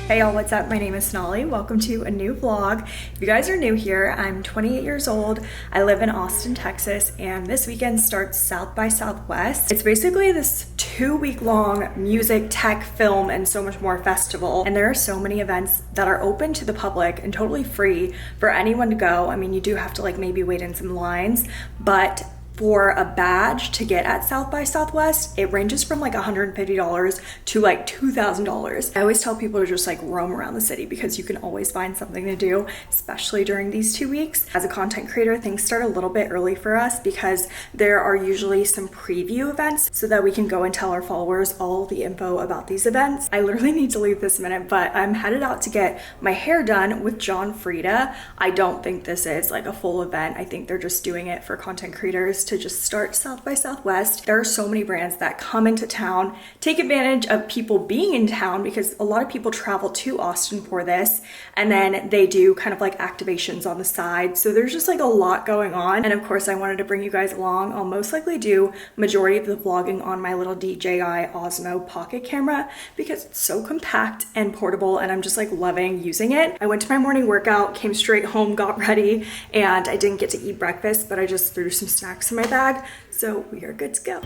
Hey y'all, what's up? My name is Sonali. Welcome to a new vlog. If you guys are new here, I'm 28 years old. I live in Austin, Texas, and this weekend starts South by Southwest. It's basically this 2-week long music, tech, film, and so much more festival. And there are so many events that are open to the public and totally free for anyone to go. I mean, you do have to like maybe wait in some lines, but for a badge to get at South by Southwest, it ranges from like $150 to like $2,000. I always tell people to just like roam around the city because you can always find something to do, especially during these 2 weeks. As a content creator, things start a little bit early for us because there are usually some preview events so that we can go and tell our followers all the info about these events. I literally need to leave this minute, but I'm headed out to get my hair done with John Frieda. I don't think this is like a full event. I think they're just doing it for content creators to just start South by Southwest. There are so many brands that come into town, take advantage of people being in town because a lot of people travel to Austin for this, and then they do kind of like activations on the side. So there's just like a lot going on. And of course, I wanted to bring you guys along. I'll most likely do majority of the vlogging on my little DJI Osmo pocket camera because it's so compact and portable, and I'm just like loving using it. I went to my morning workout, came straight home, got ready, and I didn't get to eat breakfast, but I just threw some snacks in my bag, so we are good to go.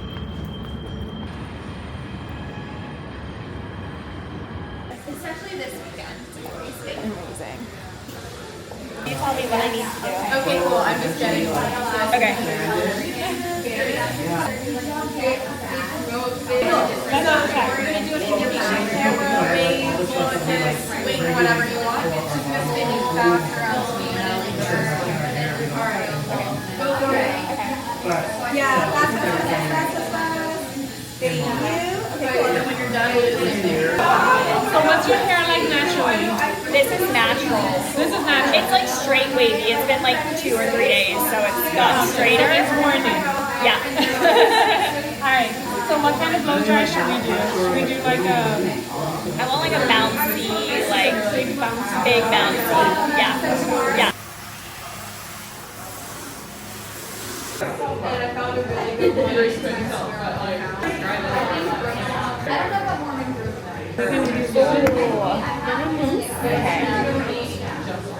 Especially this weekend. Amazing. You tell me what I need to do. Okay, cool. I'm just getting Okay. We're gonna do an animation camera, wave, swing, whatever you want. It's just gonna spin you fast around me. Alright. Go for it. Yeah, that's Thank you. Okay, cool. And then when you're done, we'll do the same thing. So what's your hair like naturally? This is natural. This is natural. It's like straight wavy. It's been like 2 or 3 days, so it's gotten straighter. It's morning. Yeah. Alright, so what kind of blow dry should we do? Should we do like a I want like a bouncy, like big bounce? big bouncy. Yeah. Yeah. And I found a really good one. I don't know if I'm warming through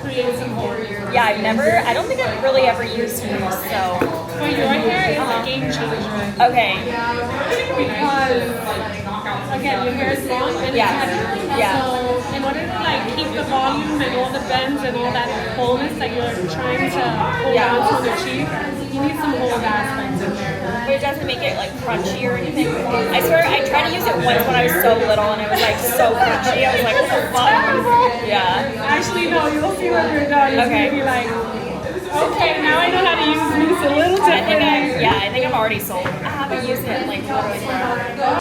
Create some hair. Yeah, I don't think I've really ever used mousse, so. For your hair, it's a game changer. Okay. Because, again, your hair is long and it's heavy. Yeah. So, in order to like keep the volume and all the bends and all that wholeness that you're trying to hold on to achieve, you need some hold aspects in there. But it doesn't make it like crunchy or anything. I swear, I tried to use it once when I was so little and it was like so crunchy. I was like, what the fuck? Yeah. Actually, no, you'll see when you're done. It's Okay. gonna be like, okay, now I know how to use mousse a little different. I think I'm already sold. I haven't used it in like literally forever.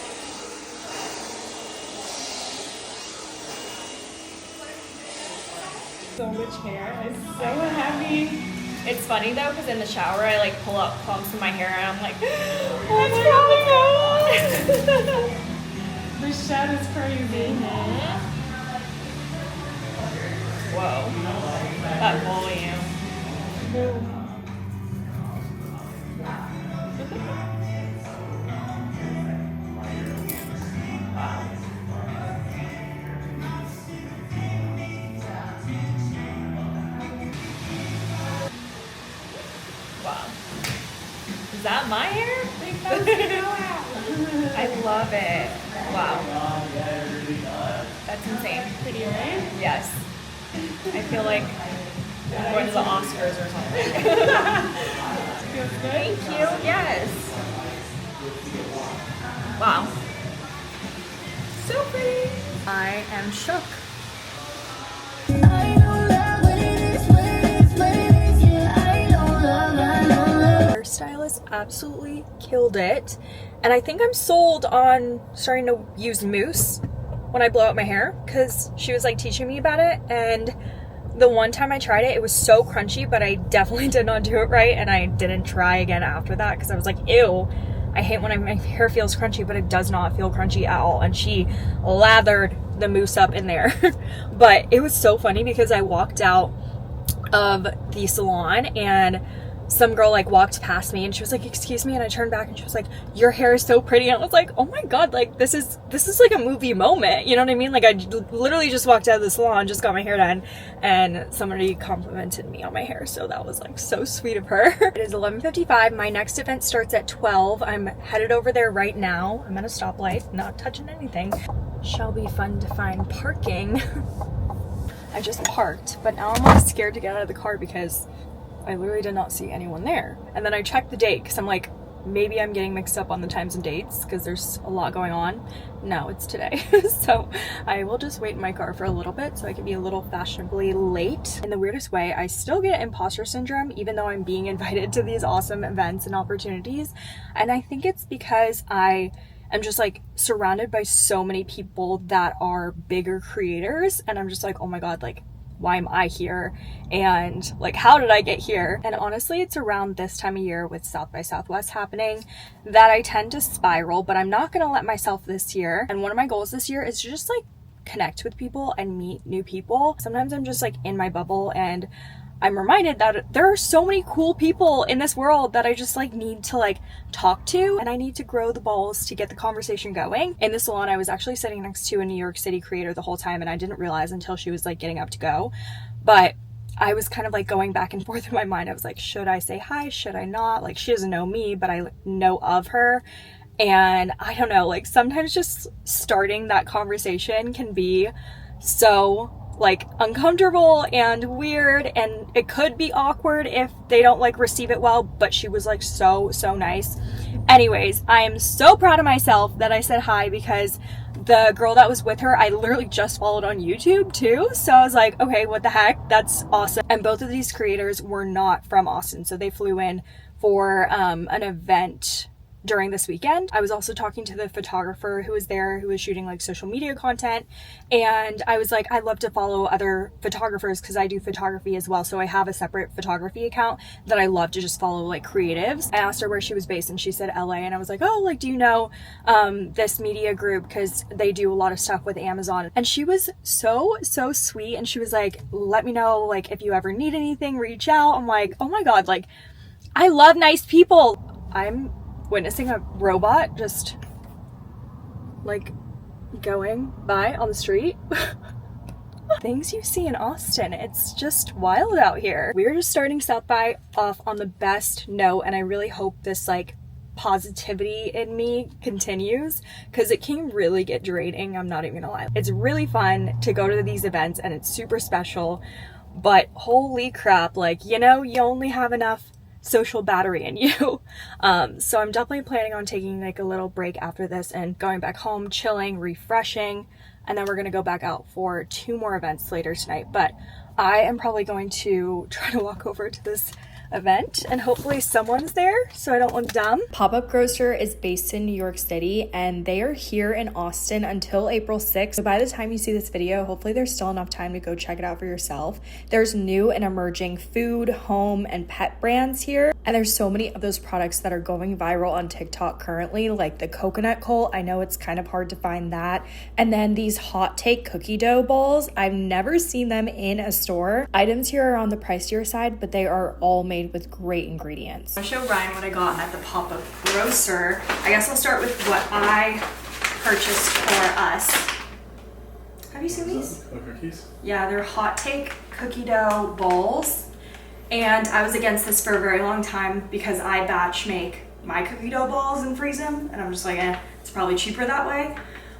So much hair. It's so heavy. It's funny though, because in the shower I like pull up clumps in my hair and I'm like, What's going on? The shed is crazy. whoa, that volume. Wow. Is that my hair? I love it. Wow. That's insane. Pretty, right? Yes. I feel like I'm going to the Oscars or something. Feels good? Thank you. Yes. Wow. So pretty. I am shook. Hairstylist absolutely killed it, and I think I'm sold on starting to use mousse when I blow out my hair because she was like teaching me about it, and the one time I tried it, it was so crunchy, but I definitely did not do it right, and I didn't try again after that because I was like, ew, I hate when my hair feels crunchy, but it does not feel crunchy at all. And she lathered the mousse up in there. But it was so funny because I walked out of the salon and some girl like walked past me and she was like, excuse me, and I turned back and she was like, your hair is so pretty, and I was like, oh my god, like this is like a movie moment, you know what I mean? Like I literally just walked out of the salon, just got my hair done, and somebody complimented me on my hair, so that was like so sweet of her. It is 11:55. My next event starts at 12. I'm headed over there right now. I'm at a stoplight, not touching anything. Shall be fun to find parking. I just parked, but now I'm like scared to get out of the car because I literally did not see anyone there. And then I checked the date because I'm like, maybe I'm getting mixed up on the times and dates because there's a lot going on. No, it's today. So I will just wait in my car for a little bit so I can be a little fashionably late. In the weirdest way, I still get imposter syndrome even though I'm being invited to these awesome events and opportunities. And I think it's because I'm just like surrounded by so many people that are bigger creators, and I'm just like, oh my god, like why am I here? And like, how did I get here? And honestly, it's around this time of year with South by Southwest happening that I tend to spiral, but I'm not gonna let myself this year. And one of my goals this year is to just like connect with people and meet new people. Sometimes I'm just like in my bubble, and I'm reminded that there are so many cool people in this world that I just like need to like talk to, and I need to grow the balls to get the conversation going. In the salon, I was actually sitting next to a New York City creator the whole time, and I didn't realize until she was like getting up to go. But I was kind of like going back and forth in my mind. I was like, should I say hi? Should I not? Like, she doesn't know me, but I know of her. And I don't know, like sometimes just starting that conversation can be so like uncomfortable and weird, and it could be awkward if they don't like receive it well, but she was like so nice. Anyways, I am so proud of myself that I said hi, because the girl that was with her, I literally just followed on YouTube too. So I was like, okay, what the heck? That's awesome. And both of these creators were not from Austin, so they flew in for an event during this weekend. I was also talking to the photographer who was there, who was shooting like social media content, and I was like, I love to follow other photographers because I do photography as well, so I have a separate photography account that I love to just follow like creatives. I asked her where she was based and she said LA, and I was like, oh, like do you know this media group, because they do a lot of stuff with Amazon. And she was so sweet, and she was like, let me know like if you ever need anything, reach out. I'm like, oh my god, like I love nice people. I'm witnessing a robot just like going by on the street. Things you see in Austin, it's just wild out here. We're just starting South by off on the best note, and I really hope this like positivity in me continues, because it can really get draining. I'm not even gonna lie. It's really fun to go to these events and it's super special, but holy crap, like, you know, you only have enough social battery in you. So I'm definitely planning on taking like a little break after this and going back home, chilling, refreshing, and then we're gonna go back out for 2 more events later tonight. But I am probably going to try to walk over to this event and hopefully someone's there so I don't look dumb. Pop-Up Grocer is based in New York City, and they are here in Austin until April 6th. So by the time you see this video, hopefully there's still enough time to go check it out for yourself. There's new and emerging food, home, and pet brands here, and there's so many of those products that are going viral on TikTok currently, like the coconut coal. I know it's kind of hard to find that. And then these hot take cookie dough balls. I've never seen them in a store. Items here are on the pricier side, but they are all made with great ingredients. I'll show Ryan what I got at the Pop-Up Grocer. I guess I'll start with what I purchased for us. Have you seen these? The cookies? Yeah, they're hot take cookie dough balls. And I was against this for a very long time because I batch make my cookie dough balls and freeze them. And I'm just like, it's probably cheaper that way.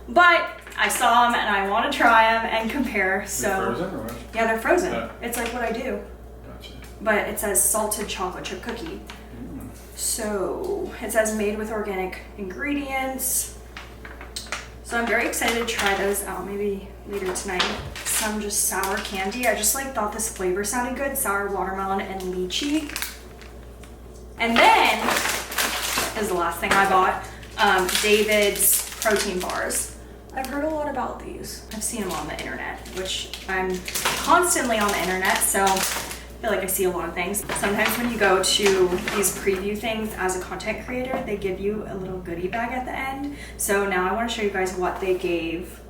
But I saw them and I want to try them and compare. So They're frozen or what? Yeah, they're frozen. Yeah. It's like what I do. Gotcha. But it says salted chocolate chip cookie. So it says made with organic ingredients. So I'm very excited to try those out maybe later tonight. Some just sour candy. I just like thought this flavor sounded good. Sour watermelon and lychee. And then is the last thing I bought. David's protein bars. I've heard a lot about these. I've seen them on the internet, which I'm constantly on the internet, so I feel like I see a lot of things. Sometimes when you go to these preview things as a content creator, they give you a little goodie bag at the end. So now I want to show you guys what they gave.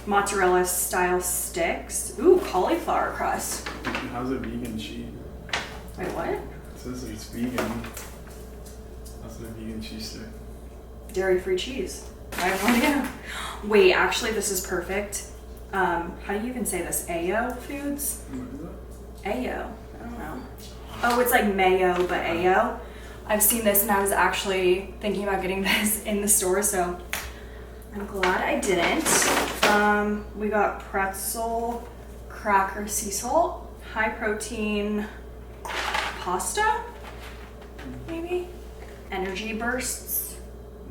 Mozzarella style sticks. Ooh, cauliflower crust. How's it vegan cheese? Wait, what? It's says it's vegan. That's a vegan cheese stick. Dairy-free cheese. I have no idea. Wait, actually, this is perfect. How do you even say this? Ayo Foods? What is that? Ayo. I don't know. Oh, it's like mayo, but Ayo. I've seen this and I was actually thinking about getting this in the store, so I'm glad I didn't. We got pretzel, cracker, sea salt, high protein pasta, maybe? Energy bursts.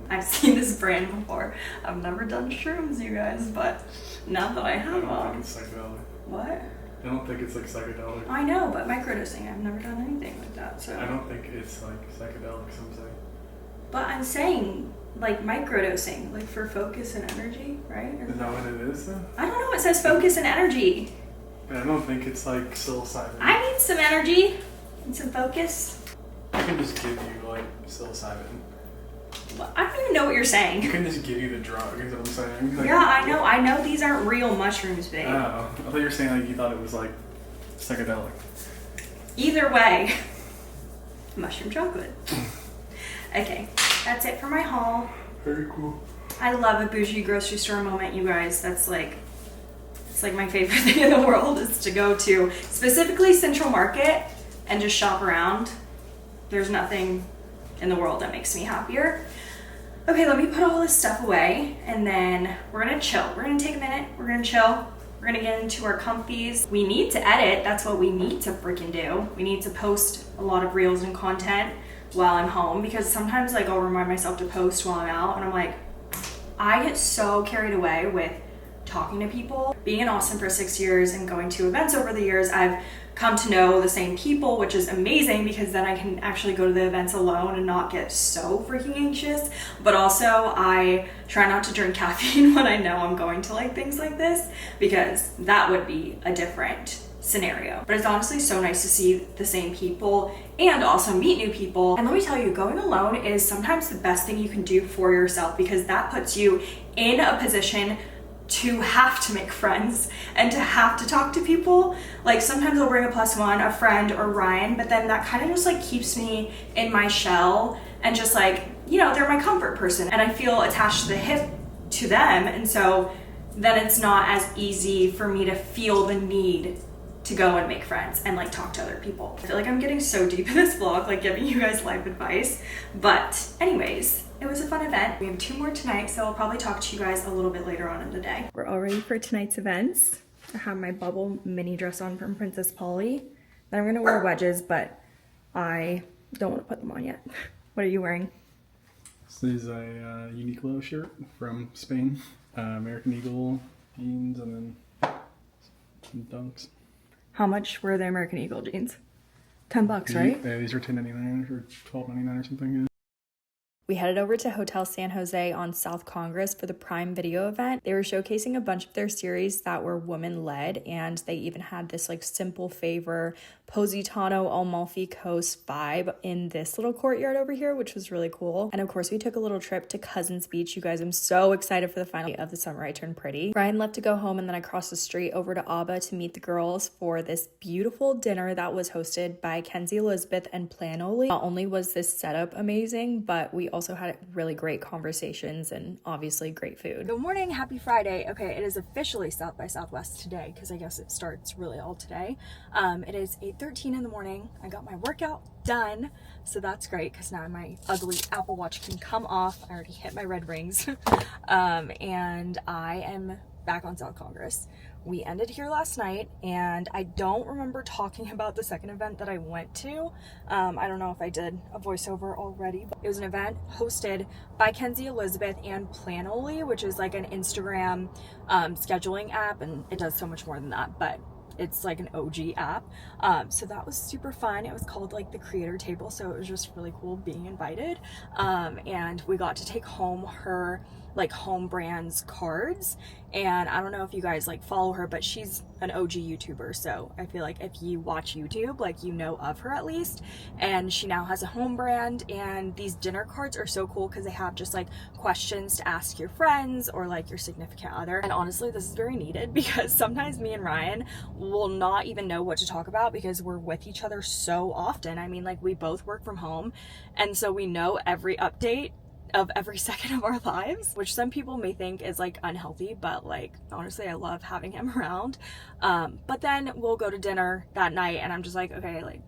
I've seen this brand before. I've never done shrooms, you guys, but now that I I have don't think it's psychedelic. what? I don't think it's like psychedelic. I know, but microdosing, I've never done anything like that, so. I don't think it's like psychedelic, some say. But I'm saying, like, microdosing, like for focus and energy, right? Is that what it is then? I don't know, it says focus and energy. But I don't think it's like psilocybin. I need some energy and some focus. I can just give you like psilocybin. Well, I don't even know what you're You saying. can just give you the drug, is what I'm saying. Like, Yeah, I know these aren't real mushrooms, babe. Oh, I thought you were saying like you thought it was like psychedelic. Either way, mushroom chocolate. Okay, that's it for my haul. Very cool. I love a bougie grocery store moment, you guys. That's like, it's like my favorite thing in the world is to go to specifically Central Market and just shop around. There's nothing in the world that makes me happier. Okay, let me put all this stuff away and then we're gonna chill. We're gonna take a minute, we're gonna chill. We're gonna get into our comfies. We need to edit, that's what we need to freaking do. We need to post a lot of reels and content while I'm home because sometimes like I'll remind myself to post while I'm out and I'm like, I get so carried away with talking to people. Being in Austin for 6 years and going to events over the years, I've come to know the same people, which is amazing because then I can actually go to the events alone and not get so freaking anxious. But also I try not to drink caffeine when I know I'm going to like things like this because that would be a different scenario. But it's honestly so nice to see the same people and also meet new people. And let me tell you, going alone is sometimes the best thing you can do for yourself because that puts you in a position to have to make friends and to have to talk to people. Like sometimes I'll bring a +1, a friend or Ryan, but then that kind of just like keeps me in my shell and just like, you know, they're my comfort person and I feel attached to the hip to them. And so then it's not as easy for me to feel the need to go and make friends and like talk to other people. I feel like I'm getting so deep in this vlog, like giving you guys life advice. But anyways, it was a fun event. We have 2 more tonight, so I'll probably talk to you guys a little bit later on in the day. We're all ready for tonight's events. I have my bubble mini dress on from Princess Polly. Then I'm gonna wear wedges, but I don't want to put them on yet. What are you wearing? This is a Uniqlo shirt from Spain. American Eagle jeans and then some dunks. How much were the American Eagle jeans? $10, right? Yeah, these are $10.99 or $12.99 or something. Yeah. We headed over to Hotel San Jose on South Congress for the Prime Video event. They were showcasing a bunch of their series that were women-led, and they even had this like Simple Favor, Positano, Amalfi Coast vibe in this little courtyard over here, which was really cool. And of course, we took a little trip to Cousins Beach. You guys, I'm so excited for the final day of The Summer I Turned Pretty. Ryan left to go home, and then I crossed the street over to Abba to meet the girls for this beautiful dinner that was hosted by Kenzie Elizabeth and Planoli. Not only was this setup amazing, but we also had really great conversations and obviously great food. Good morning, happy Friday. Okay, it is officially South by Southwest today because I guess it starts really all today. It is 8:13 in the morning. I got my workout done, so that's great because now my ugly Apple Watch can come off. I already hit my red rings. And I am back on South Congress. We ended here last night, and I don't remember talking about the second event that I went to. I don't know if I did a voiceover already, but it was an event hosted by Kenzie Elizabeth and Planoli, which is like an Instagram scheduling app, and it does so much more than that, but it's like an OG app. So that was super fun. It was called like the creator table, so it was just really cool being invited. And we got to take home her like home brands cards. And I don't know if you guys like follow her, but she's an OG YouTuber, so I feel like if you watch YouTube, like you know of her at least. And she now has a home brand, and these dinner cards are so cool because they have just like questions to ask your friends or like your significant other. And honestly, this is very needed because sometimes me and Ryan will not even know what to talk about because we're with each other so often. I mean, like we both work from home, and so we know every update of every second of our lives, which some people may think is like unhealthy, but like honestly I love having him around. But then we'll go to dinner that night and I'm just like, okay, like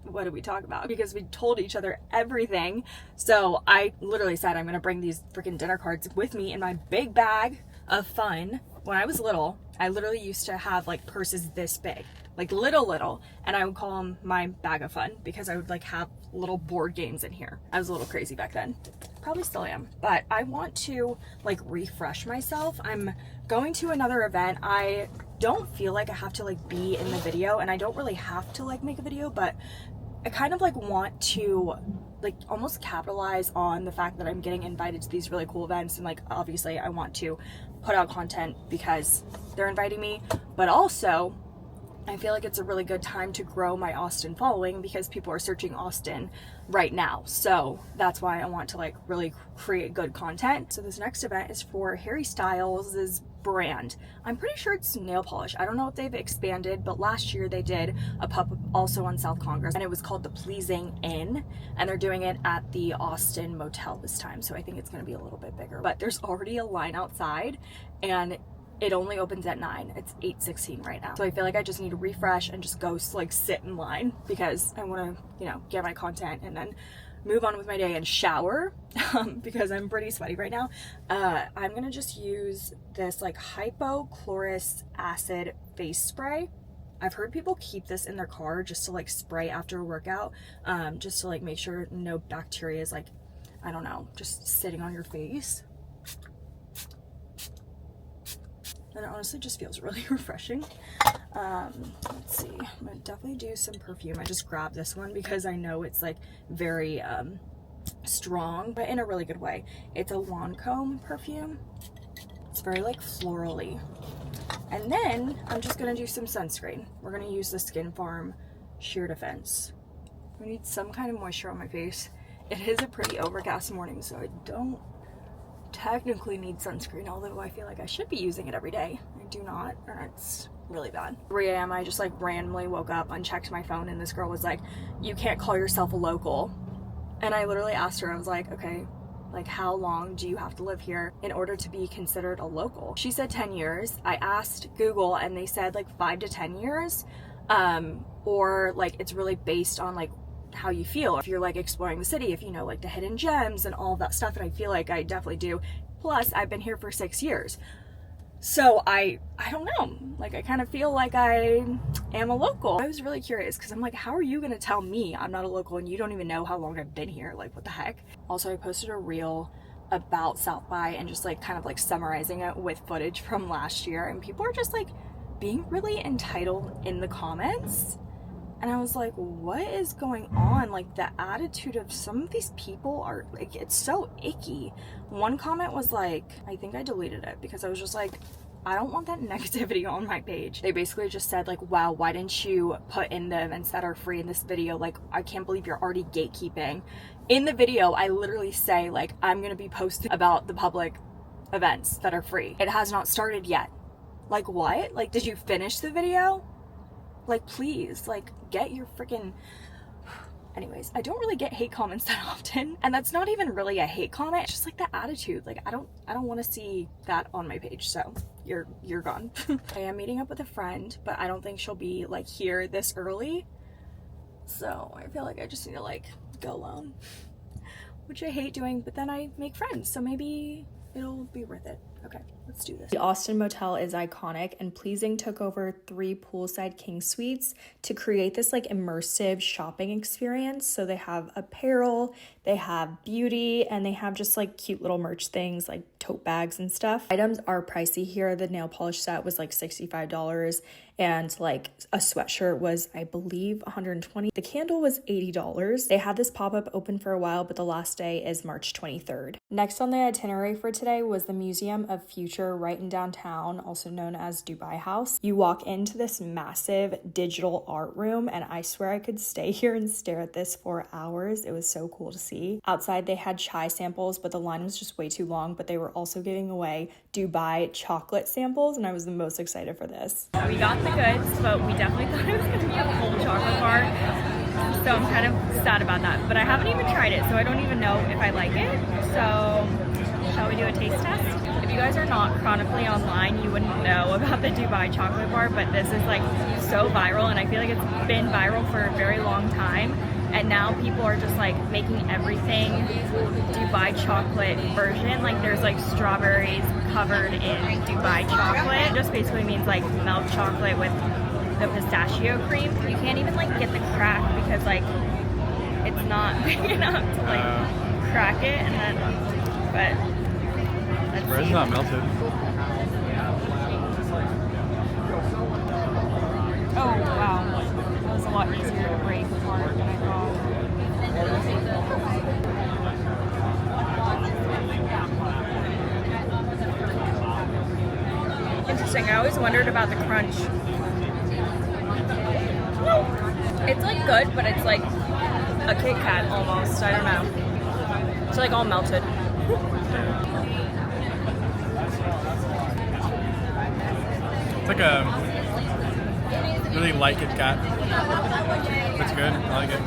what did we talk about? Because we told each other everything. So I literally said I'm gonna bring these freaking dinner cards with me in my big bag of fun. When I was little, I literally used to have like purses this big, like little, and I would call them my bag of fun because I would like have little board games in here. I was a little crazy back then. Probably still am, but I want to like refresh myself. I'm going to another event. I don't feel like I have to like be in the video, and I don't really have to like make a video, but I kind of like want to like almost capitalize on the fact that I'm getting invited to these really cool events, and like obviously I want to put out content because they're inviting me, but also I feel like it's a really good time to grow my Austin following because people are searching Austin right now. So that's why I want to like really create good content. So this next event is for Harry Styles' brand. I'm pretty sure it's nail polish. I don't know if they've expanded, but last year they did a pop-up also on South Congress, and it was called the Pleasing Inn, and they're doing it at the Austin Motel this time. So I think it's going to be a little bit bigger, but there's already a line outside and it only opens at 9. It's 8:16 right now. So I feel like I just need to refresh and just go like sit in line because I want to, you know, get my content and then move on with my day and shower because I'm pretty sweaty right now. I'm going to just use this like hypochlorous acid face spray. I've heard people keep this in their car just to like spray after a workout, just to like make sure no bacteria is like, I don't know, just sitting on your face. And it honestly just feels really refreshing. Let's see, I'm gonna definitely do some perfume. I just grabbed this one because I know it's like very strong, but in a really good way. It's a Lancome perfume. It's very like florally. And then I'm just gonna do some sunscreen. We're gonna use the Skin Farm Sheer Defense. I need some kind of moisture on my face. It is a pretty overcast morning, so I don't technically need sunscreen, although I feel like I should be using it every day. I do not, and it's really bad. 3 a.m. I just like randomly woke up, unchecked my phone, and this girl was like, you can't call yourself a local. And I literally asked her, I was like, okay, like how long do you have to live here in order to be considered a local? She said 10 years. I asked Google and they said like 5 to 10 years, or like it's really based on like how you feel, if you're like exploring the city, if you know like the hidden gems and all of that stuff, and I feel like I definitely do. Plus I've been here for 6 years, so I don't know, like I kind of feel like I am a local. I was really curious because I'm like, how are you gonna tell me I'm not a local and you don't even know how long I've been here? Like what the heck? Also, I posted a reel about South by and just like kind of like summarizing it with footage from last year, and people are just like being really entitled in the comments. And I was like, what is going on? Like the attitude of some of these people are like, it's so icky. One comment was like, I think I deleted it because I was just like, I don't want that negativity on my page. They basically just said like, wow, why didn't you put in the events that are free in this video? Like, I can't believe you're already gatekeeping. In the video, I literally say like, I'm gonna be posting about the public events that are free. It has not started yet. Like what? Like, did you finish the video? Like, please, like, get your freaking... Anyways, I don't really get hate comments that often, and that's not even really a hate comment. It's just like the attitude. Like, I don't want to see that on my page, so you're gone. I am meeting up with a friend, but I don't think she'll be like here this early, so I feel like I just need to like go alone, which I hate doing, but then I make friends, so maybe it'll be worth it. Okay. Let's do this. The Austin Motel is iconic, and Pleasing took over 3 poolside king suites to create this like immersive shopping experience. So they have apparel, they have beauty, and they have just like cute little merch things like tote bags and stuff. Items are pricey here. The nail polish set was like $65, and like a sweatshirt was, I believe, $120. The candle was $80. They had this pop-up open for a while, but the last day is March 23rd. Next on the itinerary for today was the Museum of Future right in downtown, also known as Dubai House. You walk into this massive digital art room, and I swear I could stay here and stare at this for hours. It was so cool to see. Outside they had chai samples, but the line was just way too long, but they were also giving away Dubai chocolate samples, and I was the most excited for this. We got the goods, but we definitely thought it was going to be a full chocolate bar. So I'm kind of sad about that. But I haven't even tried it, so I don't even know if I like it. So shall we do a taste test? If you guys are not chronically online, you wouldn't know about the Dubai chocolate bar, but this is like so viral, and I feel like it's been viral for a very long time. And now people are just like making everything Dubai chocolate version. Like there's like strawberries covered in Dubai chocolate. It just basically means like milk chocolate with the pistachio cream. You can't even like get the crack because like it's not big enough to like crack it, and then but let's Bread's see. not melted. Oh wow, that was a lot easier to break apart than I thought. Interesting. I always wondered about the crunch. It's like good, but it's like a Kit Kat almost. I don't know. It's like all melted. It's like a really light Kit Kat. It's good. I like it.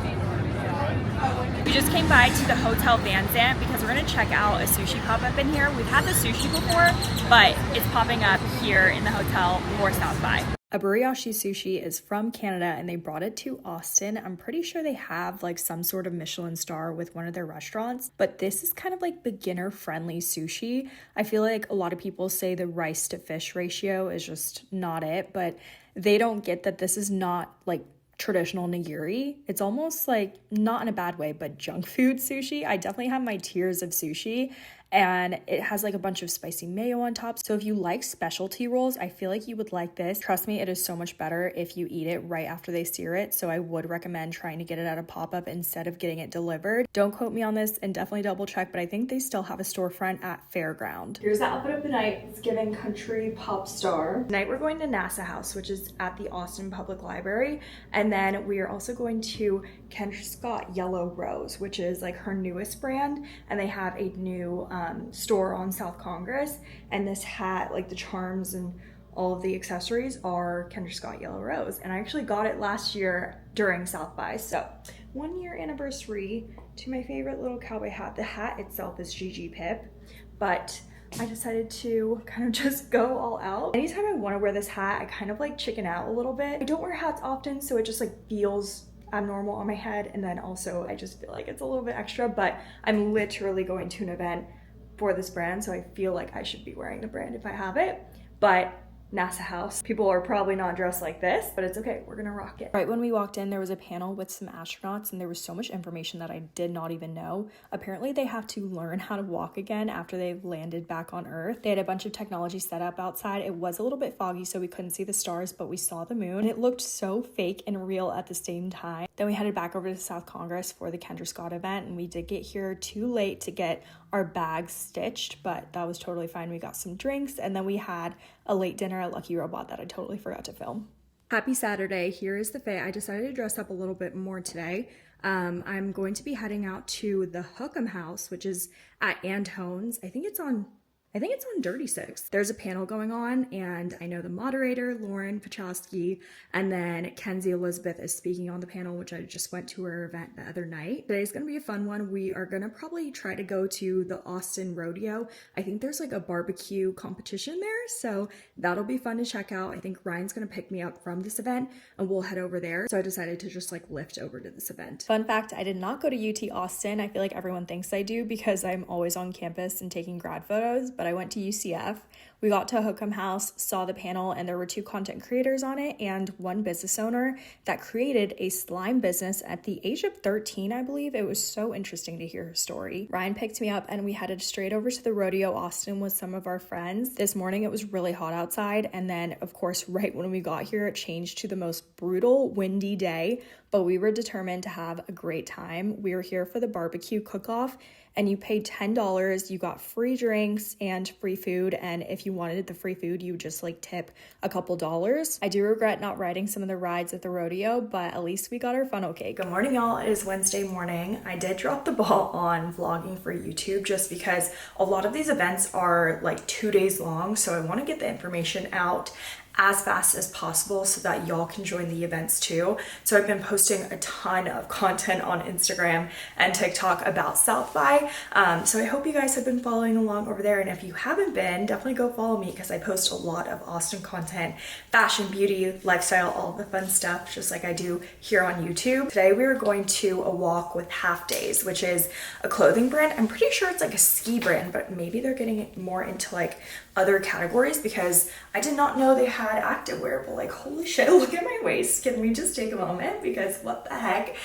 We just came by to the Hotel Van Zandt because we're going to check out a sushi pop-up in here. We've had the sushi before, but it's popping up here in the hotel for South by. Aburiyashi Sushi is from Canada, and they brought it to Austin. I'm pretty sure they have like some sort of Michelin star with one of their restaurants, but this is kind of like beginner friendly sushi. I feel like a lot of people say the rice to fish ratio is just not it, but they don't get that this is not like traditional nigiri. It's almost like, not in a bad way, but junk food sushi. I definitely have my tiers of sushi, and it has like a bunch of spicy mayo on top. So if you like specialty rolls, I feel like you would like this. Trust me, it is so much better if you eat it right after they sear it. So I would recommend trying to get it at a pop-up instead of getting it delivered. Don't quote me on this, and definitely double check, but I think they still have a storefront at Fairground. Here's the outfit of the night. It's giving country pop star. Tonight we're going to NASA House, which is at the Austin Public Library. And then we are also going to Kendra Scott Yellow Rose, which is like her newest brand. And they have a new store on South Congress, and this hat, like the charms and all of the accessories, are Kendra Scott Yellow Rose, and I actually got it last year during South by. So 1 year anniversary to my favorite little cowboy hat. The hat itself is Gigi Pip, but I decided to kind of just go all out. Anytime I want to wear this hat, I kind of like chicken out a little bit. I don't wear hats often, so it just like feels abnormal on my head, and then also I just feel like it's a little bit extra, but I'm literally going to an event for this brand, so I feel like I should be wearing the brand if I have it. But NASA House, people are probably not dressed like this, but it's okay, we're gonna rock it. Right when we walked in, there was a panel with some astronauts, and there was so much information that I did not even know. Apparently they have to learn how to walk again after they've landed back on Earth. They had a bunch of technology set up outside. It was a little bit foggy, so we couldn't see the stars, but we saw the moon. It looked so fake and real at the same time. Then we headed back over to South Congress for the Kendra Scott event, and we did get here too late to get our bags stitched, but that was totally fine. We got some drinks, and then we had a late dinner at Lucky Robot that I totally forgot to film. Happy Saturday. Here is the fit. I decided to dress up a little bit more today. I'm going to be heading out to the Hookham House, which is at Antone's. I think it's on Dirty Six. There's a panel going on, and I know the moderator, Lauren Pachowski, and then Kenzie Elizabeth is speaking on the panel, which I just went to her event the other night. Today's gonna be a fun one. We are gonna probably try to go to the Austin Rodeo. I think there's like a barbecue competition there, so that'll be fun to check out. I think Ryan's gonna pick me up from this event, and we'll head over there. So I decided to just like lift over to this event. Fun fact, I did not go to UT Austin. I feel like everyone thinks I do because I'm always on campus and taking grad photos, but I went to UCF, We got to Hook'em House, saw the panel, and there were 2 content creators on it and 1 business owner that created a slime business at the age of 13, I believe. It was so interesting to hear her story. Ryan picked me up and we headed straight over to the Rodeo Austin with some of our friends. This morning it was really hot outside, and then of course right when we got here it changed to the most brutal windy day, but we were determined to have a great time. We were here for the barbecue cook-off, and you paid $10. You got free drinks and free food, and if you wanted the free food, you would just like tip a couple dollars. I do regret not riding some of the rides at the rodeo, but at least we got our funnel cake. Good morning, y'all. It is Wednesday morning. I did drop the ball on vlogging for YouTube just because a lot of these events are like 2 days long, so I want to get the information out as fast as possible so that y'all can join the events too. So I've been posting a ton of content on Instagram and TikTok about South by. So I hope you guys have been following along over there. And if you haven't been, definitely go follow me because I post a lot of Austin content, fashion, beauty, lifestyle, all the fun stuff, just like I do here on YouTube. Today we are going to a walk with Half Days, which is a clothing brand. I'm pretty sure it's like a ski brand, but maybe they're getting it more into like other categories because I did not know they had activewear, but like holy shit, look at my waist. Can we just take a moment because what the heck?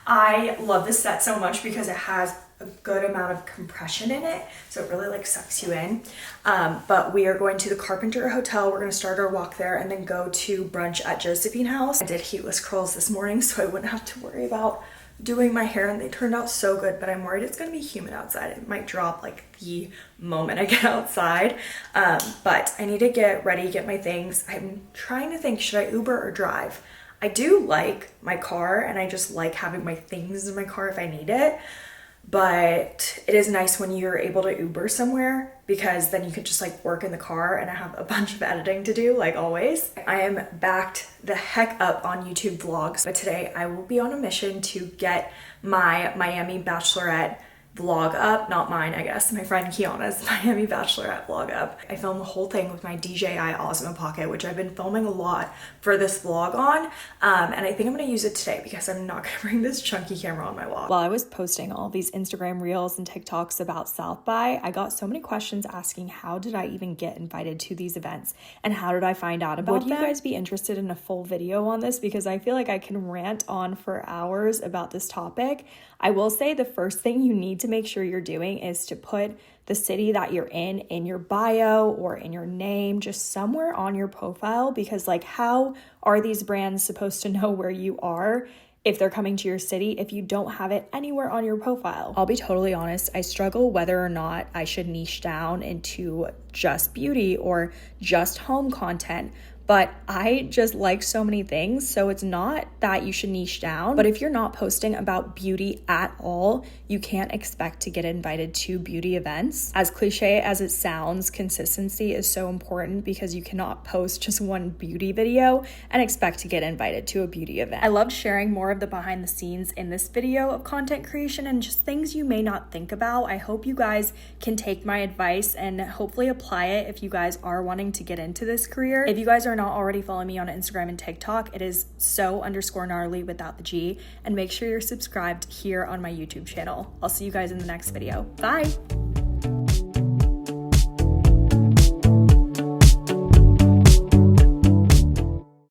I love this set so much because it has a good amount of compression in it, so it really like sucks you in. But we are going to the Carpenter Hotel. We're going to start our walk there and then go to brunch at Josephine House. I did heatless curls this morning so I wouldn't have to worry about doing my hair, and they turned out so good, but I'm worried it's gonna be humid outside. It might drop like the moment I get outside. But I need to get ready, get my things. I'm trying to think, should I Uber or drive? I do like my car and I just like having my things in my car if I need it. But it is nice when you're able to Uber somewhere because then you can just like work in the car, and I have a bunch of editing to do like always. I am backed the heck up on YouTube vlogs, but today I will be on a mission to get my Miami Bachelorette vlog up. Not mine, I guess, my friend Kiana's Miami Bachelorette vlog up. I filmed the whole thing with my DJI Osmo Pocket, which I've been filming a lot for this vlog on, and I think I'm gonna use it today because I'm not gonna bring this chunky camera on my walk. While I was posting all these Instagram reels and TikToks about South by, I got so many questions asking how did I even get invited to these events and how did I find out about them? Would you guys be interested in a full video on this? Because I feel like I can rant on for hours about this topic. I will say the first thing you need to make sure you're doing is to put the city that you're in your bio or in your name, just somewhere on your profile, because like how are these brands supposed to know where you are if they're coming to your city if you don't have it anywhere on your profile? I'll be totally honest, I struggle whether or not I should niche down into just beauty or just home content. But I just like so many things, so it's not that you should niche down. But if you're not posting about beauty at all, you can't expect to get invited to beauty events. As cliche as it sounds, consistency is so important because you cannot post just one beauty video and expect to get invited to a beauty event. I loved sharing more of the behind the scenes in this video of content creation and just things you may not think about. I hope you guys can take my advice and hopefully apply it if you guys are wanting to get into this career. If you guys are not already following me on Instagram and TikTok, it is so_gnarly without the G, and make sure you're subscribed here on my YouTube channel. I'll see you guys in the next video. Bye.